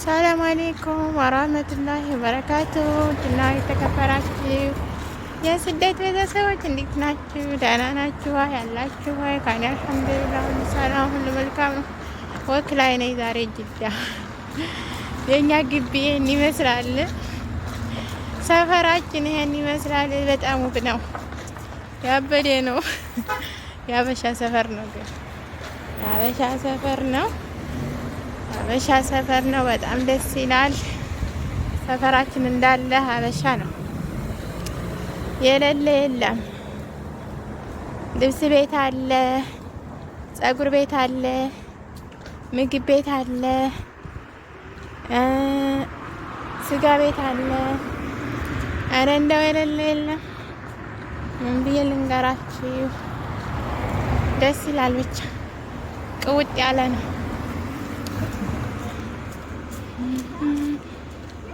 ሰላም አለይኩም ወራህመቱላሂ ወበረካቱ። ድና የተከበራችሁ የስደት ቤተሰቦች እንዴት ናችሁ? ደህና ናችሁ ያላችሁ ወይ? ካኔ አልሐምዱሊላህ ሁሉ ሰላም፣ ሁሉ መልካም ነው። ወክ ላይ ነኝ ዛሬ ጅዳ። የኛ ግቢ ይሄን ይመስላል። ሰፈራችን ይሄን ይመስላል። በጣም ውብ ነው። ያበደ ነው። የሀበሻ ሰፈር ነው ግን የሀበሻ ሰፈር ነው። ሀበሻ ሰፈር ነው። በጣም ደስ ይላል። ሰፈራችን እንዳለ ሀበሻ ነው። የሌለ የለም። ልብስ ቤት አለ፣ ጸጉር ቤት አለ፣ ምግብ ቤት አለ፣ ስጋ ቤት አለ። አረ እንደው የሌለ የለም። ምን ብዬ ልንገራችሁ? ደስ ይላል። ብቻ ቅውጥ ያለ ነው።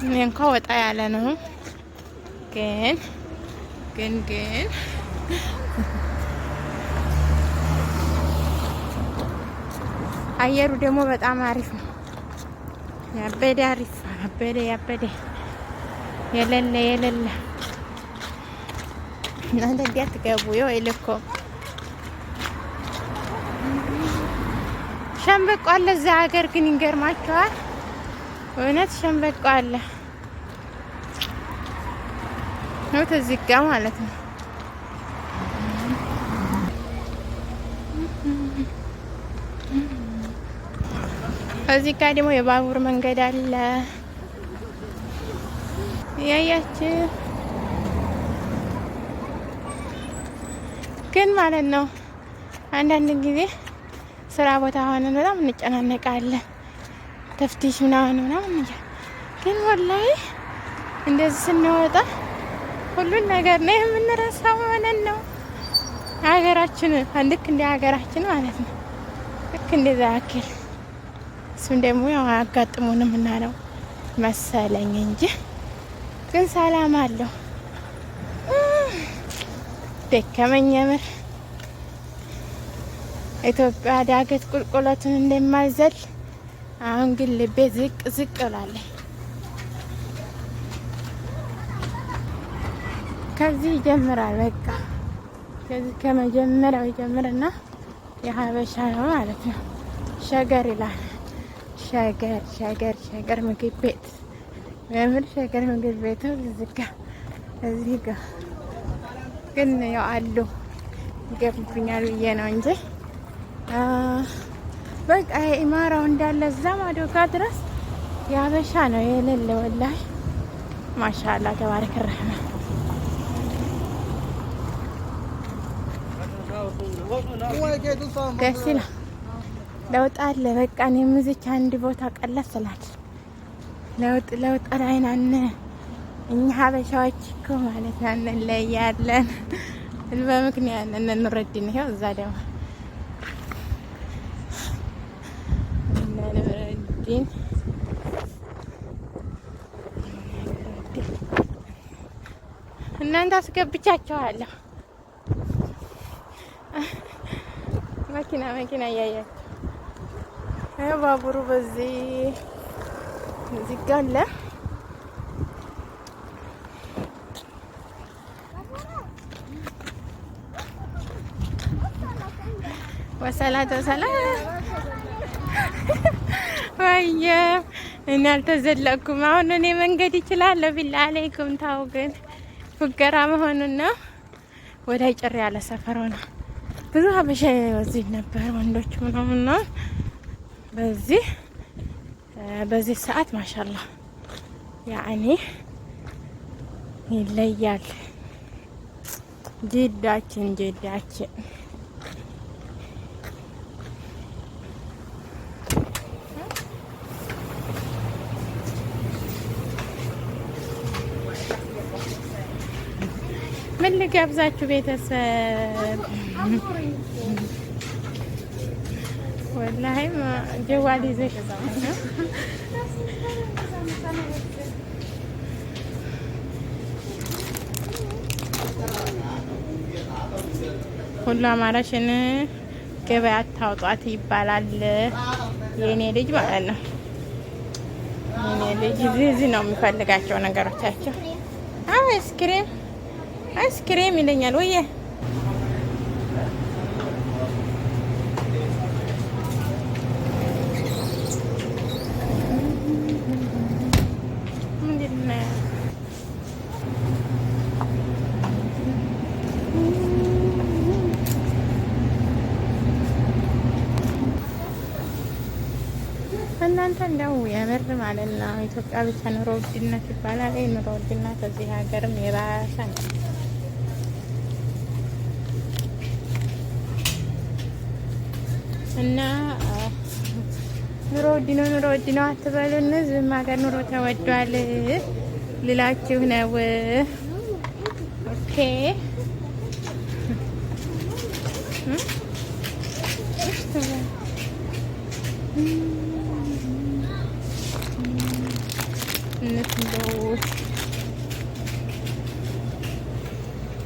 እኔ እንኳ ወጣ ያለ ነው ግን አየሩ ደግሞ በጣም አሪፍ ነው። ያበደ አሪፍ ያበደ የሌለ እናንተ እንዴት ትገቡ? ይልኮ ሸምበቆ አለ እዛ ሀገር ግን ይገርማቸዋል። እውነት ሸምበቆ አለ ነው ተዝጋ ማለት ነው። እዚህ ጋር ደግሞ የባቡር መንገድ አለ ያያችሁ ግን ማለት ነው። አንዳንድ ጊዜ ስራ ቦታ ሆነን በጣም እንጨናነቃለን። ተፍቲሽ ምናምን ግን ወላሂ እንደዚህ ስንወጣ ሁሉን ነገር ነው የምንረሳው ማለት ነው። ሀገራችን ልክ እንደ ሀገራችን ማለት ነው። ልክ እንደዛ ያክል እሱም ደግሞ ያው አያጋጥሙንም እና ነው መሰለኝ እንጂ ግን ሰላም አለው። ደከመኝ የምር ኢትዮጵያ ዳገት ቁልቁለቱን እንደማይዘል አሁን ግን ልቤ ዝቅ ብላለች። ከዚህ ይጀምራል። በቃ ከዚህ ከመጀመሪያው ይጀምርና የሀበሻ ነው ማለት ነው። ሸገር ይላል። ሸገር ምግብ ቤት የምር ሸገር ምግብ ቤት ነው። እዚህ ጋር ግን ያው አሉ ይገቡብኛል ብዬ ነው እንጂ በቃ የኢማራው እንዳለ እዛ ማዶ ጋር ድረስ የሀበሻ ነው የሌለ ወላሂ ማሻአላ ተባረከ ረህማን። ደስ ይላል። ለውጥ አለ። በቃ እኔም እዚች አንድ ቦታ ቀለስ ስላል ለውጥ አይናነ እኛ ሀበሻዎች እኮ ማለት ነው እንለያለን። በምክንያት እንረድን። ይኸው እዛ ደግሞ እንረድን እናንተ አስገብቻቸዋለሁ። መኪና እያያችሁ ባቡሩ በዚህ ጋር አለ። ወሰላቱ ወሰላም ወየ እኔ አልተዘለኩም። አሁን እኔ መንገድ ይችላለሁ። ቢላ አለይኩም ታው ግን ፉገራ መሆኑን ነው። ወደ ጭር ያለ ሰፈር ሆነ። ብዙ ሀበሻ በዚህ ነበር ወንዶች ምናምን ነው። በዚህ ሰዓት ማሻአላ ያኔ ይለያል። ጅዳችን ምን ልጋብዛችሁ ቤተሰብ? ወላሂ ጀዋል ይዘሽ ሁሉ አማራሽን ገበያ አታውጧት ይባላል የኔ ልጅ ማለት ነው። እኔ ልጅ እዚህ ነው የሚፈልጋቸው ነገሮቻቸው። አይስክሬም አይስክሬም ይለኛል ወይ እናንተ እንደው የምር ማለት ነው ኢትዮጵያ ብቻ ኑሮ ውድነት ይባላል። ኑሮ ውድነት እዚህ ሀገርም የባሰ ነው እና ኑሮ ውድ ነው አትበሉን። እዚህም ሀገር ኑሮ ተወዷል ልላችሁ ነው። ኦኬ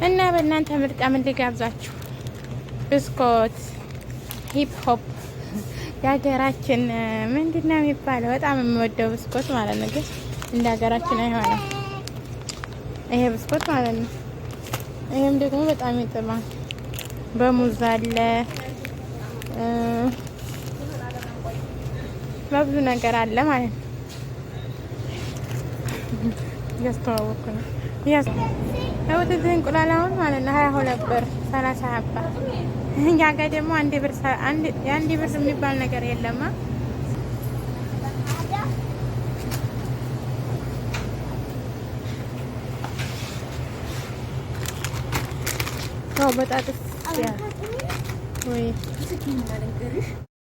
እና በእናንተ ምርጫ ምን ልጋብዛችሁ? ብስኮት፣ ሂፕ ሆፕ የሀገራችን ምንድን ነው የሚባለው? በጣም የምወደው ብስኮት ማለት ነው፣ ግን እንደ ሀገራችን አይሆንም ይሄ ብስኮት ማለት ነው። ይሄም ደግሞ በጣም ይጥማል። በሙዝ አለ፣ በብዙ ነገር አለ ማለት ነው። እያስተዋወቅኩ ነው። እዚህ እንቁላል አሁን ማለት ነው 22 ብር 30 ሀባ። እኛ ጋር ደግሞ የአንድ ብር የሚባል ነገር የለማ። በጣጥስ ወይ